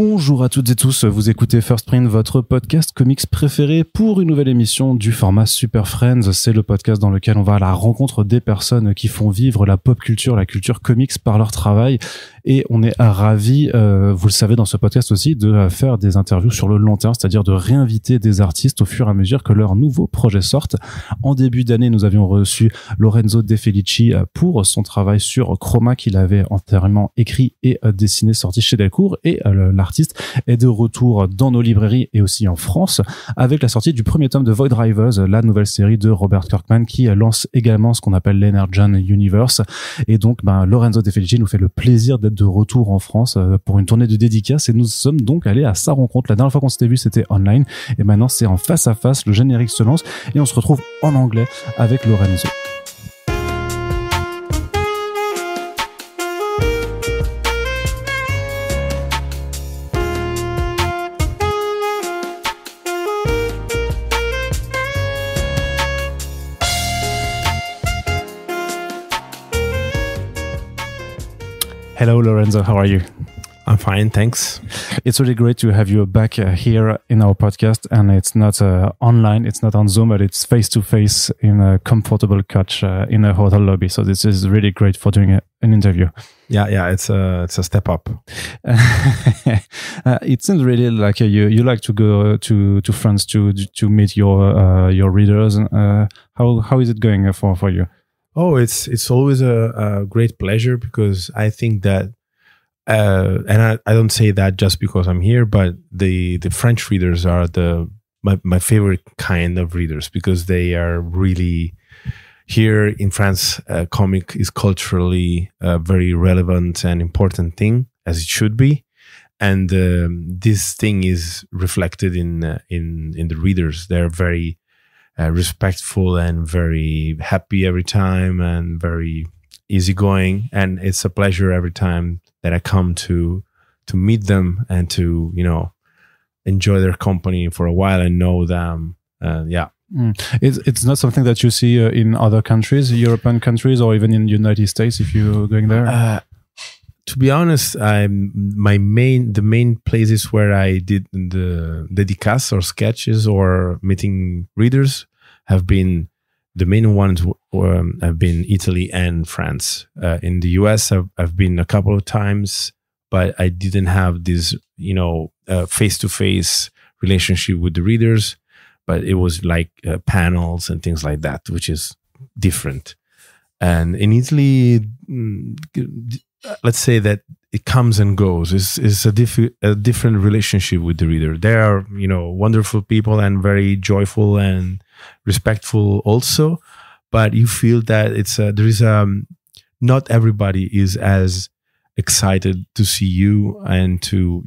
Bonjour à toutes et tous, vous écoutez First Print, votre podcast comics préféré pour une nouvelle émission du format Super Friends. C'est le podcast dans lequel on va à la rencontre des personnes qui font vivre la pop culture, la culture comics par leur travail. Et on est ravis, vous le savez dans ce podcast aussi, de faire des interviews sur le long terme, c'est-à-dire de réinviter des artistes au fur et à mesure que leurs nouveaux projets sortent. En début d'année, nous avions reçu Lorenzo De Felici pour son travail sur Kroma qu'il avait entièrement écrit et dessiné, sorti chez Delcourt. Et l'artiste est de retour dans nos librairies et aussi en France avec la sortie du premier tome de Void Rivals, la nouvelle série de Robert Kirkman qui lance également ce qu'on appelle l'Energon Universe. Et donc, Lorenzo De Felici nous fait le plaisir d'être de retour en France pour une tournée de dédicaces et nous sommes donc allés à sa rencontre. La dernière fois qu'on s'était vu, c'était online et maintenant c'est en face à face. Le générique se lance et on se retrouve en anglais avec Lorenzo. Hello, Lorenzo. How are you? I'm fine, thanks. It's really great to have you back here in our podcast, and it's not online, it's not on Zoom, but it's face-to-face in a comfortable couch in a hotel lobby. So this is really great for doing an interview. Yeah, it's a step up. It seems really like you like to go to France to meet your readers. How is it going for you? Oh, it's always a great pleasure because I think that, and I don't say that just because I'm here, but the French readers are my favorite kind of readers because they are really here in France. Comic is culturally a very relevant and important thing, as it should be, and this thing is reflected in the readers. They're very respectful and very happy every time and very easygoing, and it's a pleasure every time that I come to meet them and to enjoy their company for a while and know them. It's not something that you see in other countries, European countries, or even in the United States if you're going there. To be honest, the main places where I did the dédicaces or sketches or meeting readers have been the main ones have been Italy and France. In the US, I've been a couple of times, but I didn't have this face-to-face relationship with the readers. But it was like panels and things like that, which is different. And in Italy, let's say that it comes and goes. It's a different relationship with the reader. They are, wonderful people and very joyful and respectful also. But you feel that not everybody is as excited to see you and to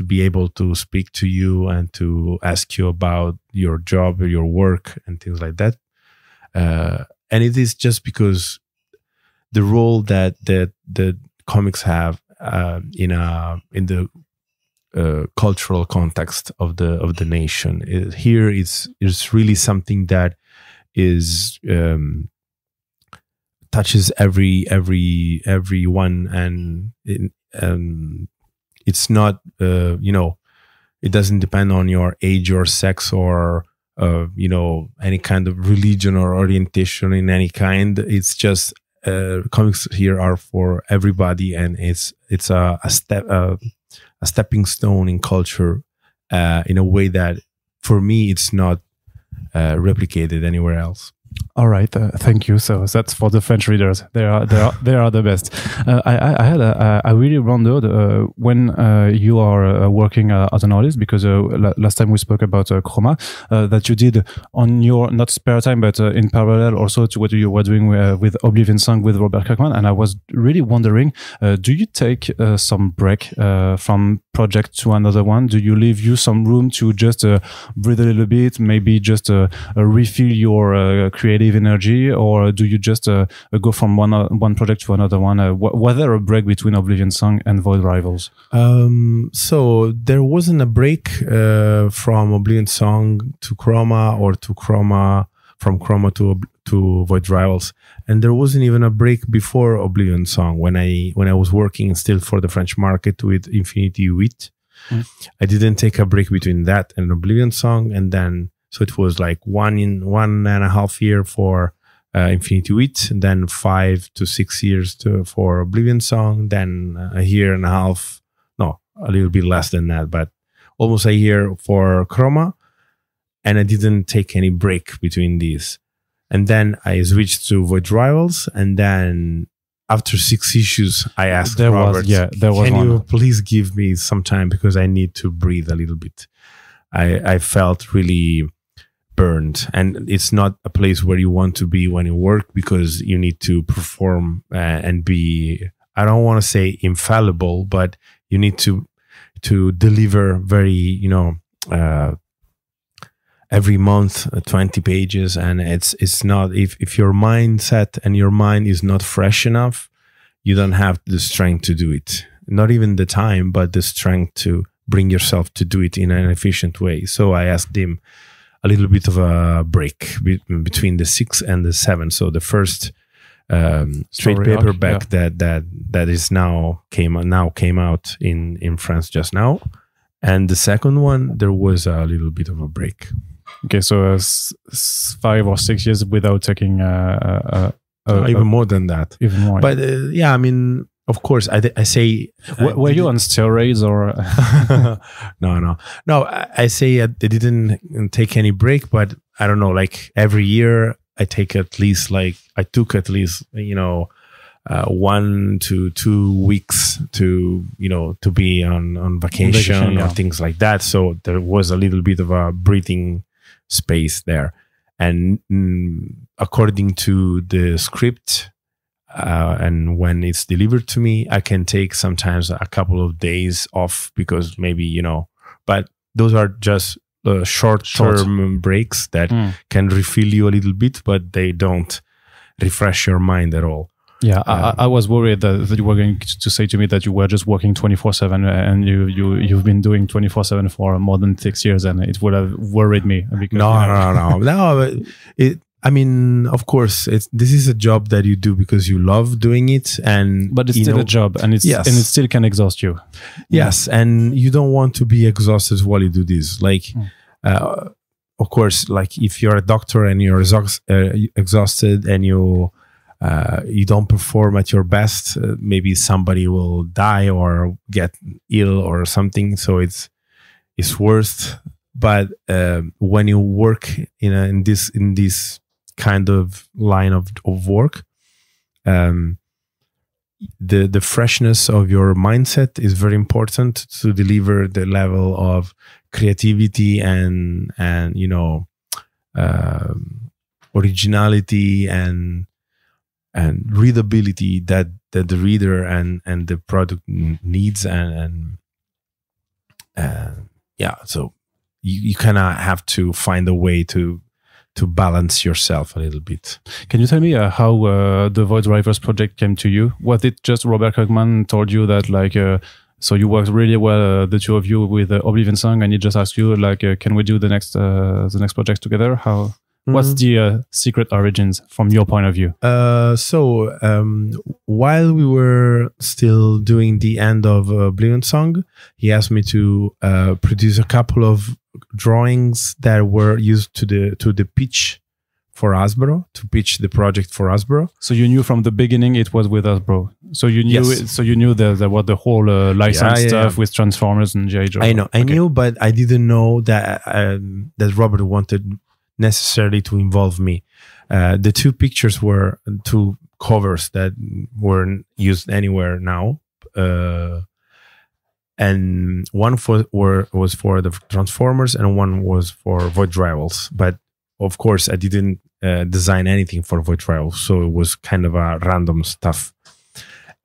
be able to speak to you and to ask you about your job or your work and things like that. And it is just because the role that the comics have in the cultural context of the nation here is really something that is touches everyone, and it's not it doesn't depend on your age or sex or any kind of religion or orientation in any kind. It's just comics here are for everybody, and it's a stepping stone in culture in a way that for me it's not replicated anywhere else. All right, thank you. So that's for the French readers. They are the best. I really wondered when you are working as an artist, because last time we spoke about Kroma, that you did on your not spare time, but in parallel also to what you were doing with Oblivion Song with Robert Kirkman. And I was really wondering, do you take some break from project to another one? Do you leave you some room to just breathe a little bit, maybe just refill your creative energy, or do you just go from one project to another one? Was there a break between Oblivion Song and Void Rivals? So there wasn't a break from Oblivion Song to Kroma, or from Kroma to Void Rivals, and there wasn't even a break before Oblivion Song when I was working still for the French market with Infinity 8. I didn't take a break between that and Oblivion Song, and then so it was like 1.5 years for Infinity Wheat, and then 5 to 6 years for Oblivion Song, then a year and a half, no, a little bit less than that, but almost a year for Kroma, and I didn't take any break between these. And then I switched to Void Rivals, and then after 6 issues, I asked Robert, can you please give me some time because I need to breathe a little bit. I felt really burned, and it's not a place where you want to be when you work because you need to perform and be, I don't want to say infallible, but you need to deliver very, every month 20 pages, and it's not, if your mindset and your mind is not fresh enough, you don't have the strength to do it, not even the time, but the strength to bring yourself to do it in an efficient way. So I asked him a little bit of a break between the 6 and the 7. So the first trade paperback that is now came out in France just now, and the second one there was a little bit of a break. Okay, so 5 or 6 years without taking even more than that. Even more. But I mean, of course, I say. Were you on steroids or? No. I say I didn't take any break, but I don't know. Like every year, I took at least 1 to 2 weeks to be on vacation or things like that. So there was a little bit of a breathing space there, and according to the script. And when it's delivered to me, I can take sometimes a couple of days off because maybe, but those are just short-term breaks that can refill you a little bit, but they don't refresh your mind at all. Yeah, I was worried that you were going to say to me that you were just working 24/7, and you've been doing 24/7 for more than 6 years, and it would have worried me. No. I mean, of course, this is a job that you do because you love doing it, but it's still a job, and it still can exhaust you. Yes, and you don't want to be exhausted while you do this. Like, of course, like if you're a doctor and you're exhausted and you don't perform at your best, maybe somebody will die or get ill or something. So it's worth. But when you work in this kind of line of work, the freshness of your mindset is very important to deliver the level of creativity and originality and readability that the reader and the product needs, so you kind of have to find a way to balance yourself a little bit. Can you tell me how the Void Rivals project came to you? Was it just Robert Kirkman told you that so you worked really well, the two of you, with Oblivion Song, and he just asked you can we do the next project together? How? What's the secret origins from your point of view? So while we were still doing the end of Oblivion Song, he asked me to produce a couple of drawings that were used to the pitch for Hasbro, to pitch the project for Hasbro. So you knew from the beginning it was with Hasbro. So you knew yes. What the whole license stuff with Transformers and G.I. Joe. I know, I knew, but I didn't know that that Robert wanted necessarily to involve me. The two pictures were two covers that weren't used anywhere now, and one was for the Transformers and one was for Void Rivals. But of course, I didn't design anything for Void Rivals, so it was kind of a random stuff.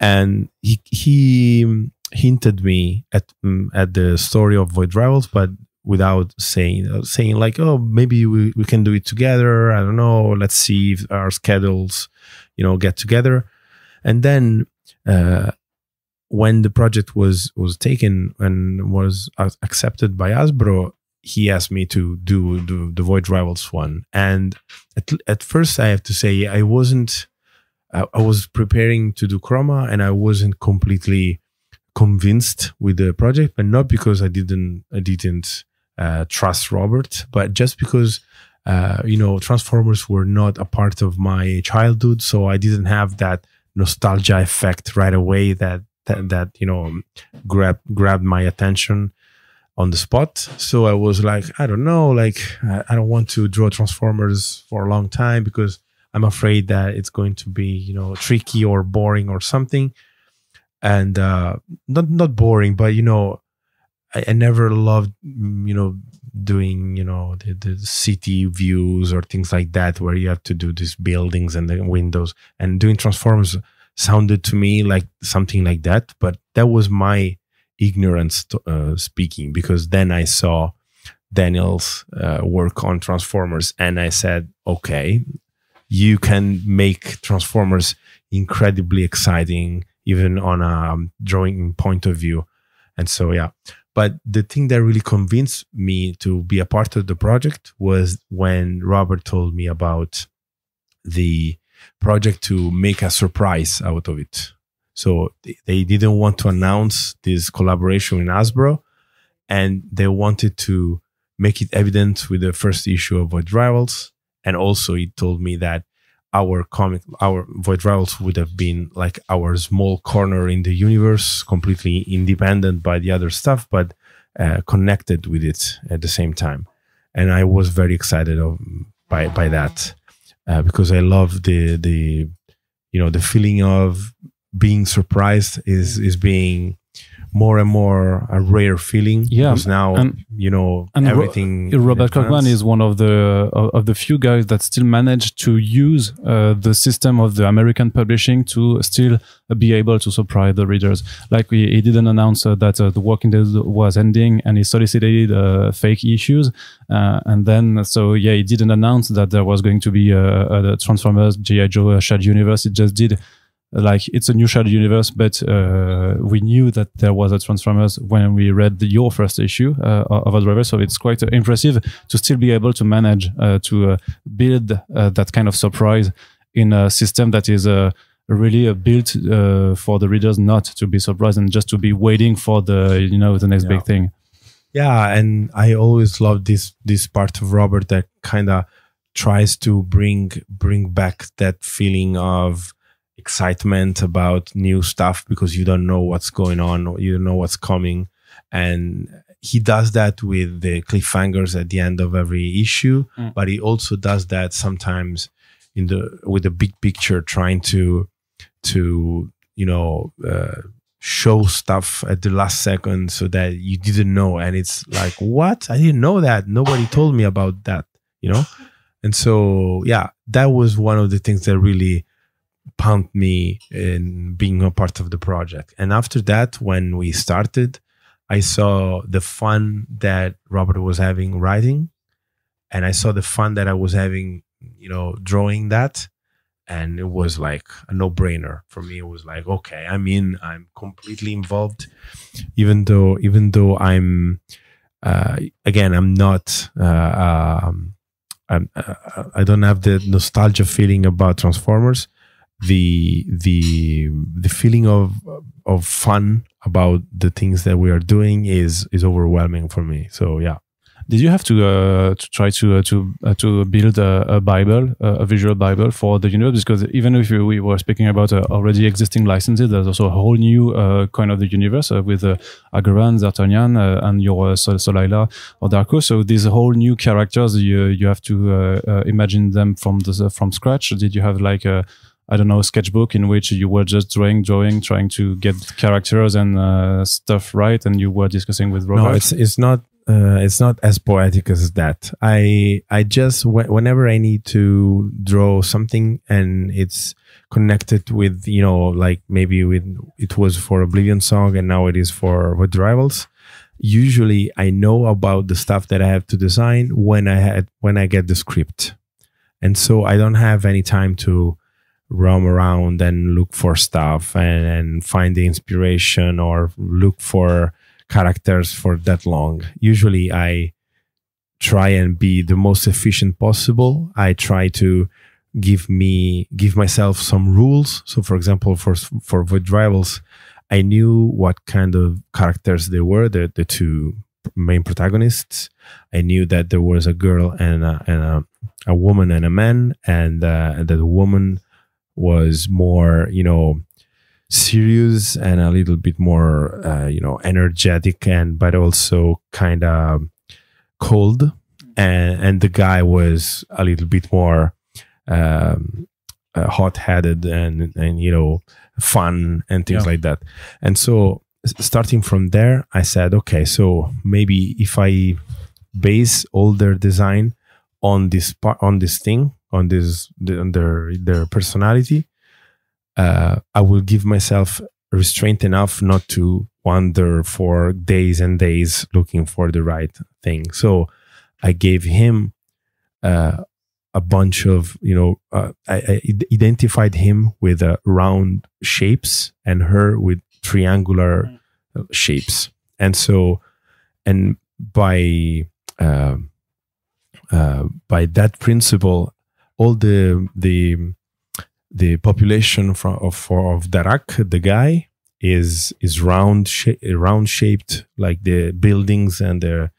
And he hinted me at the story of Void Rivals, but without saying like, oh, maybe we can do it together. I don't know. Let's see if our schedules, get together. And then when the project was taken and was accepted by Hasbro, he asked me to do the Void Rivals one. And at first, I have to say, I was preparing to do Kroma, and I wasn't completely convinced with the project, but not because I didn't trust Robert, but just because Transformers were not a part of my childhood, so I didn't have that nostalgia effect right away that grabbed my attention on the spot. So I was like, I don't know, like I don't want to draw Transformers for a long time because I'm afraid that it's going to be tricky or boring or something. And not boring, but I never loved doing the city views or things like that where you have to do these buildings and the windows, and doing Transformers sounded to me like something like that. But that was my ignorance speaking, because then I saw Daniel's work on Transformers and I said, okay, you can make Transformers incredibly exciting even on a drawing point of view. And so but the thing that really convinced me to be a part of the project was when Robert told me about the project to make a surprise out of it. So they didn't want to announce this collaboration with Hasbro, and they wanted to make it evident with the first issue of Void Rivals. And also he told me that our Void Rivals would have been like our small corner in the universe, completely independent by the other stuff, but connected with it at the same time. And I was very excited by that because I love the feeling of being surprised is being more and more a rare feeling. Yeah, because now and everything. Robert Kirkman is one of the few guys that still managed to use the system of the American publishing to still be able to surprise the readers. Like he didn't announce that The Walking Dead was ending, and he solicited fake issues, and then he didn't announce that there was going to be a Transformers G.I. Joe shared universe. It just did. Like it's a new shared universe, but we knew that there was a Transformers when we read your first issue of a driver. So it's quite impressive to still be able to manage to build that kind of surprise in a system that is really built for the readers not to be surprised and just to be waiting for the the next big thing. Yeah, and I always love this part of Robert that kind of tries to bring back that feeling of excitement about new stuff, because you don't know what's going on, or you don't know what's coming. And he does that with the cliffhangers at the end of every issue, but he also does that sometimes with the big picture, trying to show stuff at the last second so that you didn't know. And it's like, what? I didn't know that. Nobody told me about that, And so, that was one of the things that really pumped me in being a part of the project. And after that, when we started, I saw the fun that Robert was having writing, and I saw the fun that I was having, drawing that. And it was like a no-brainer for me. It was like, okay, I'm completely involved, even though I'm again, I'm not I don't have the nostalgia feeling about Transformers. The feeling of fun about the things that we are doing is overwhelming for me. So Did you have to try to build a Bible, a visual Bible for the universe? Because even if we were speaking about already existing licenses, there's also a whole new kind of the universe with Agaran, D'Artagnan, and your Solila or Darko. So these whole new characters, you have to imagine them from scratch. Did you have like a sketchbook in which you were just drawing, trying to get characters and stuff right, and you were discussing with Robert? No, it's not as poetic as that. I just, whenever I need to draw something and it's connected with, like maybe it was for Oblivion Song and now it is for Void Rivals, usually I know about the stuff that I have to design when I get the script. And so I don't have any time to roam around and look for stuff and find the inspiration or look for characters for that long. Usually I try and be the most efficient possible. I try to give myself some rules. So for example, for Void Rivals, I knew what kind of characters they were, the two main protagonists. I knew that there was a girl and a woman and a man, and that the woman was more, serious and a little bit more, energetic, but also kind of cold, and the guy was a little bit more hot-headed and fun and things like that. And so starting from there, I said, okay, so maybe if I base all their design on this their personality, I will give myself restraint enough not to wander for days and days looking for the right thing. So I gave him a bunch of, I identified him with round shapes and her with triangular shapes. And so, and by that principle, all the population of Darak, the guy, is round shaped, like the buildings and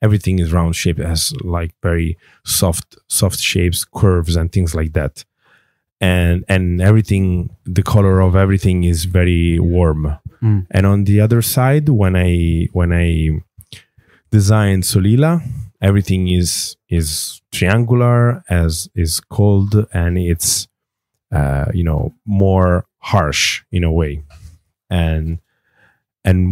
everything is round shaped. It has like very soft shapes, curves, and things like that. And everything, the color of everything is very warm. And on the other side, when I designed Solila, everything is triangular, is cold, and it's more harsh in a way. And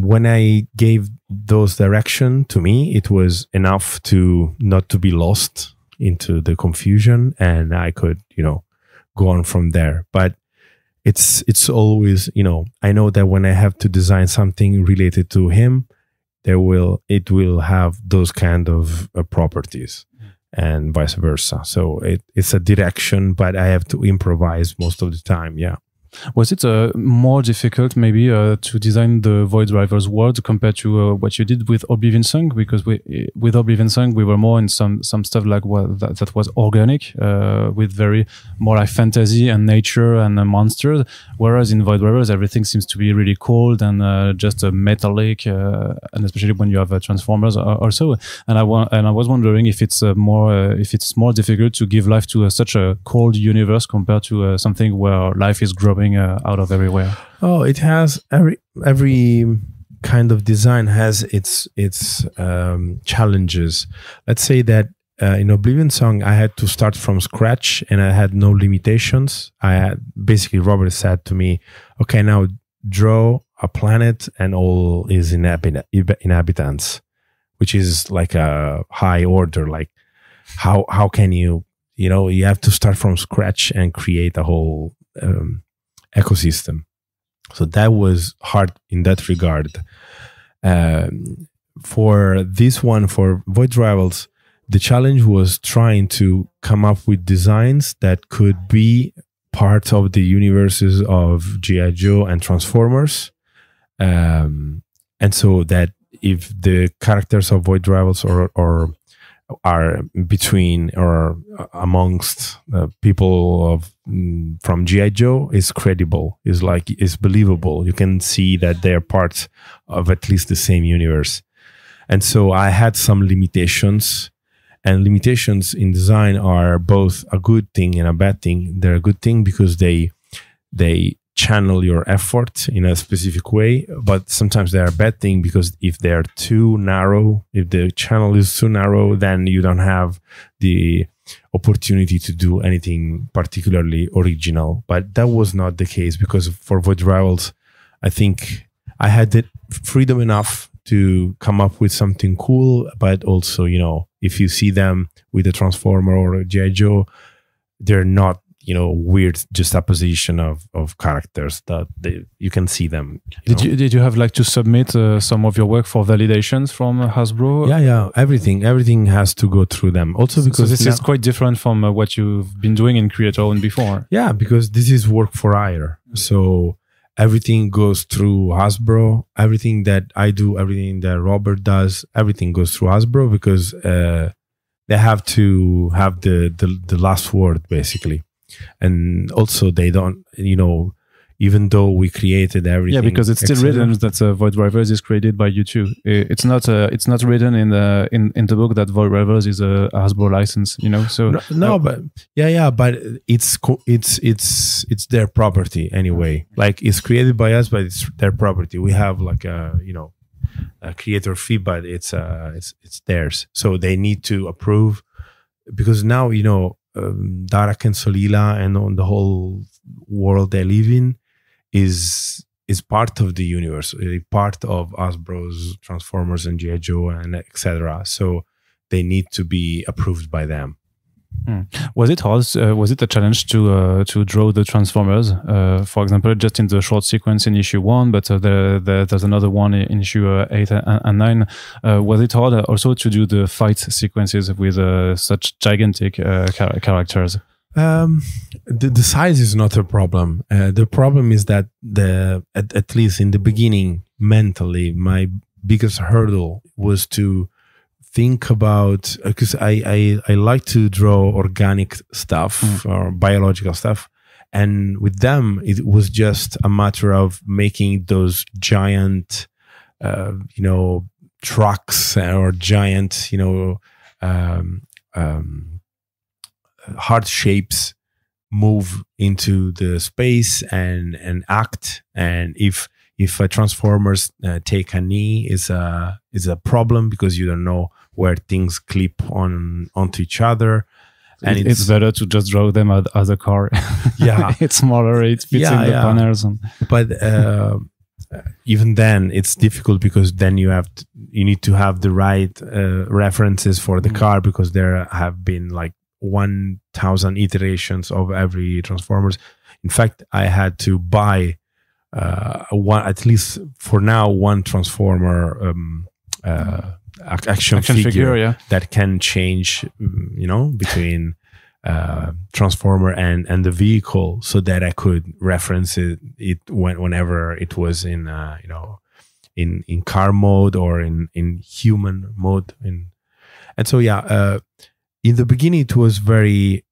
when I gave those direction to me, it was enough to not to be lost into the confusion, and I could, go on from there. But it's always, I know that when I have to design something related to him, it will have those kind of properties, and vice versa. So it's a direction, but I have to improvise most of the time. Yeah. Was it more difficult maybe to design the Void Driver's world compared to what you did with Oblivion Song? Because with Oblivion Song we were more in some stuff like that was organic, with very more like fantasy and nature and monsters, whereas in Void Drivers everything seems to be really cold and just metallic, and especially when you have Transformers also. And I was wondering if it's more difficult to give life to such a cold universe compared to something where life is growing out of everywhere. Oh, it has every kind of design has its challenges. Let's say that in Oblivion Song I had to start from scratch and I had no limitations. Basically Robert said to me, okay, now draw a planet and all is inhabitants, which is like a high order. Like how can you have to start from scratch and create a whole ecosystem. So that was hard in that regard. For this one, for Void Rivals, the challenge was trying to come up with designs that could be part of the universes of G.I. Joe and Transformers. And so that if the characters of Void Rivals or are between or amongst people from G.I. Joe is credible, is believable. You can see that they're part of at least the same universe. And so I had some limitations, and limitations in design are both a good thing and a bad thing. They're a good thing because they channel your effort in a specific way, but sometimes they're a bad thing because if they're too narrow, if the channel is too narrow, then you don't have the opportunity to do anything particularly original. But that was not the case, because for Void Rivals, I think I had the freedom enough to come up with something cool, but also, if you see them with a Transformer or a G.I. Joe, they're not weird juxtaposition of characters that you can see them. Did you have to submit some of your work for validations from Hasbro? Yeah. Everything has to go through them. Also because this is quite different from what you've been doing in Creator Own before. Yeah, because this is work for hire. So everything goes through Hasbro. Everything that I do, everything that Robert does, everything goes through Hasbro because they have to have the last word basically. And also they don't, even though we created everything. Yeah, because it's still written that Void Drivers is created by you too. It's not written in the book that Void Drivers is a Hasbro license, you know. So but it's their property anyway. Like, it's created by us, but it's their property. We have like a creator fee, but it's theirs. So they need to approve, because now Darak and Solila and on the whole world they live in is part of the universe, part of Hasbro's Transformers and G.I. Joe and etc. So they need to be approved by them. Was it hard? Was it a challenge to draw the Transformers? For example, just in the short sequence in issue 1, but there's another one in issue 8 and 9. Was it hard also to do the fight sequences with such gigantic characters? The size is not a problem. The problem is that at least in the beginning, mentally, my biggest hurdle was to think about, because I like to draw organic stuff or biological stuff, and with them it was just a matter of making those giant trucks or giant hard shapes move into the space and act. And if a Transformers take a knee is a problem, because you don't know where things clip onto each other. And it's better to just draw them as a car. Yeah. It's smaller, it fits in the panels. But even then it's difficult, because then you need to have the right references for the car, because there have been like 1,000 iterations of every Transformers. In fact, I had to buy at least for now one Transformer action figure that can change between Transformer and the vehicle, so that I could reference it whenever it was in in car mode or in human mode. And so in the beginning it was very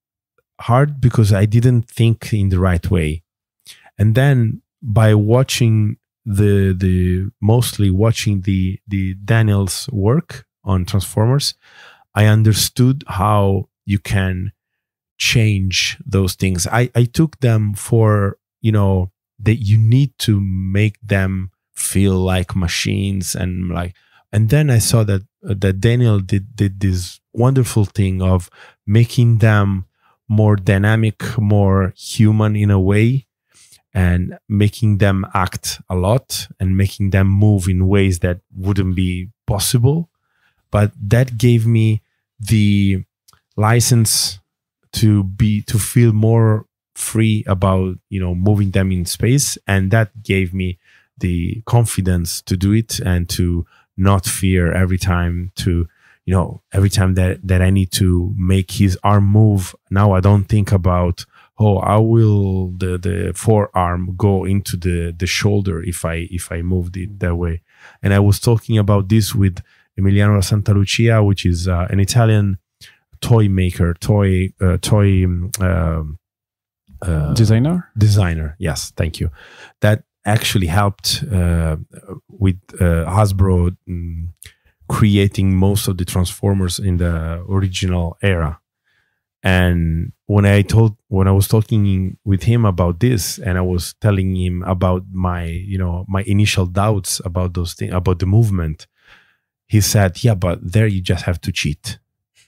hard, because I didn't think in the right way. And then by watching mostly watching the Daniel's work on Transformers, I understood how you can change those things. I took them for, that you need to make them feel like machines, and then I saw that Daniel did this wonderful thing of making them more dynamic, more human in a way, and making them act a lot and making them move in ways that wouldn't be possible. But that gave me the license to feel more free about, moving them in space. And that gave me the confidence to do it, and to not fear every time that I need to make his arm move. Now I don't think about, how will the forearm go into the shoulder if I moved it that way. And I was talking about this with Emiliano Santa Lucia, which is an Italian toy maker, designer. Yes, thank you. That actually helped with Hasbro creating most of the Transformers in the original era. And when I was talking with him about this, and I was telling him about my initial doubts about those things, about the movement, he said, "Yeah, but there you just have to cheat.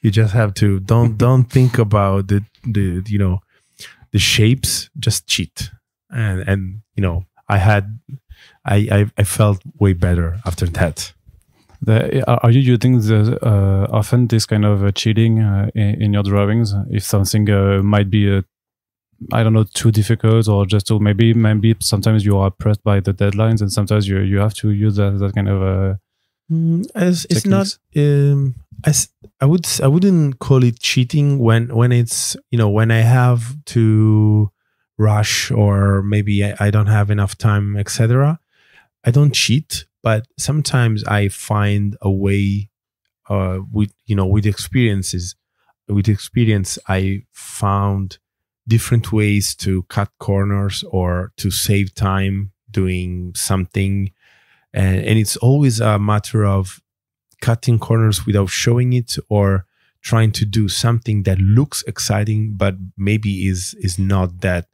You just have to don't think about the shapes. Just cheat." And I felt way better after that. Are you using often this kind of cheating in your drawings? If something might be, too difficult, or just to maybe sometimes you are pressed by the deadlines, and sometimes you have to use that kind of. It's not. I wouldn't call it cheating when it's when I have to rush, or maybe I don't have enough time, etc. I don't cheat. But sometimes I find a way with experience, I found different ways to cut corners or to save time doing something. And it's always a matter of cutting corners without showing it, or trying to do something that looks exciting, but maybe is not that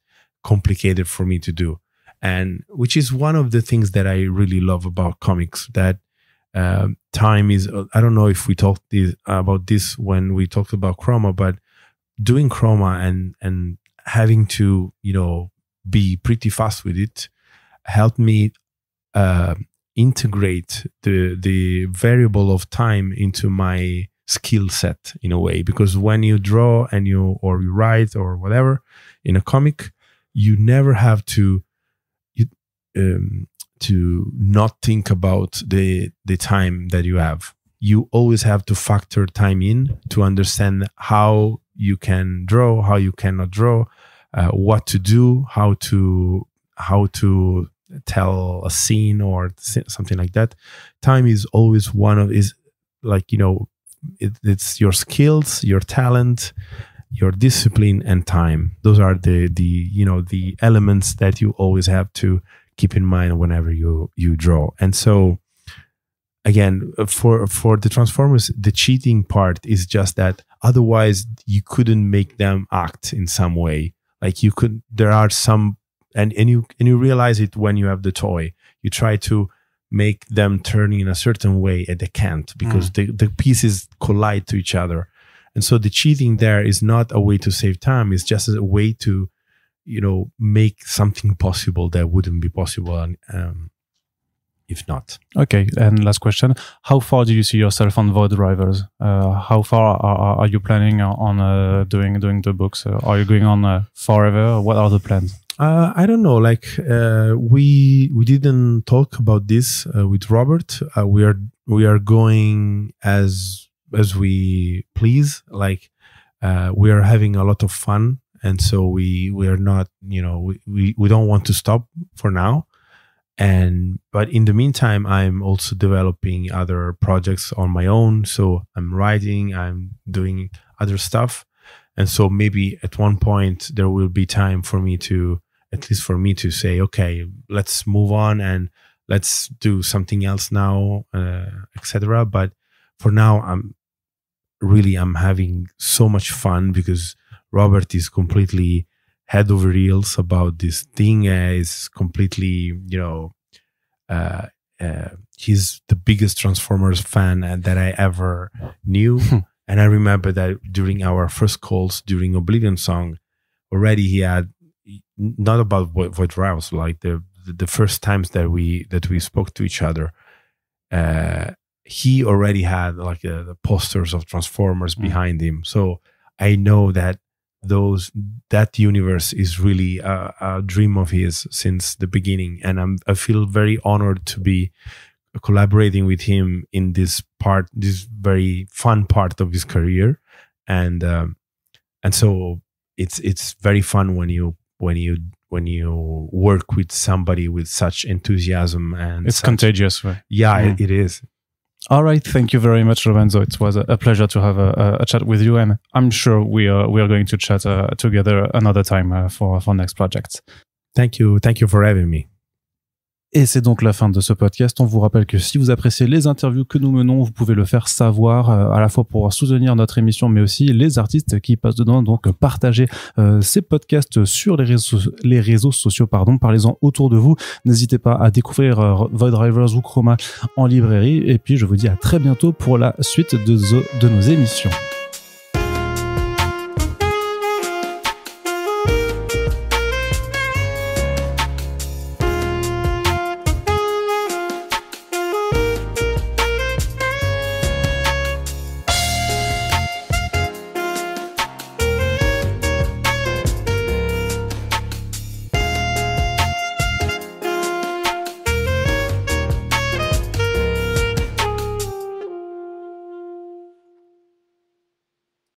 complicated for me to do. And which is one of the things that I really love about comics, that time is, I don't know if we talked about this when we talked about Kroma, but doing Kroma and having to, be pretty fast with it helped me integrate the variable of time into my skill set in a way. Because when you draw and you write or whatever in a comic, you never have to not think about the time that you have. You always have to factor time in to understand how you can draw, how you cannot draw, what to do, how to tell a scene or something like that. Time is always it's your skills, your talent, your discipline, and time. Those are the elements that you always have to keep in mind whenever you draw. And so again, for the Transformers, the cheating part is just that otherwise you couldn't make them act in some way. Like there are some, and you realize it when you have the toy. You try to make them turn in a certain way and they can't, because the pieces collide to each other. And so the cheating there is not a way to save time. It's just a way to, make something possible that wouldn't be possible if not. Okay, and last question. How far do you see yourself on Void Drivers? How far are you planning on doing the books? Are you going on forever? What are the plans? I don't know. Like we didn't talk about this with Robert. We are going as we please. Like we are having a lot of fun, and so we are not. We don't want to stop for now. But in the meantime, I'm also developing other projects on my own. So I'm writing, I'm doing other stuff, and so maybe at one point there will be time for me to. At least for me to say, okay, let's move on and let's do something else now, etc. But for now, I'm having so much fun because Robert is completely head over heels about this thing. Is completely, he's the biggest Transformers fan that I ever knew. And I remember that during our first calls during Oblivion Song, already he had. Not about Void Drivers, like the first times that we spoke to each other, he already had like the posters of Transformers behind him. So I know that that universe is really a dream of his since the beginning, and I feel very honored to be collaborating with him in this very fun part of his career, and so it's very fun when you work with somebody with such enthusiasm, and it's contagious, right? Yeah, it is. All right, thank you very much, Lorenzo. It was a pleasure to have a chat with you, and I'm sure we are going to chat together another time for next projects. Thank you for having me. Et c'est donc la fin de ce podcast. On vous rappelle que si vous appréciez les interviews que nous menons, vous pouvez le faire savoir à la fois pour soutenir notre émission, mais aussi les artistes qui passent dedans. Donc partagez ces podcasts sur les réseaux sociaux. Parlez-en autour de vous. N'hésitez pas à découvrir Void Drivers ou Kroma en librairie. Et puis je vous dis à très bientôt pour la suite de nos émissions.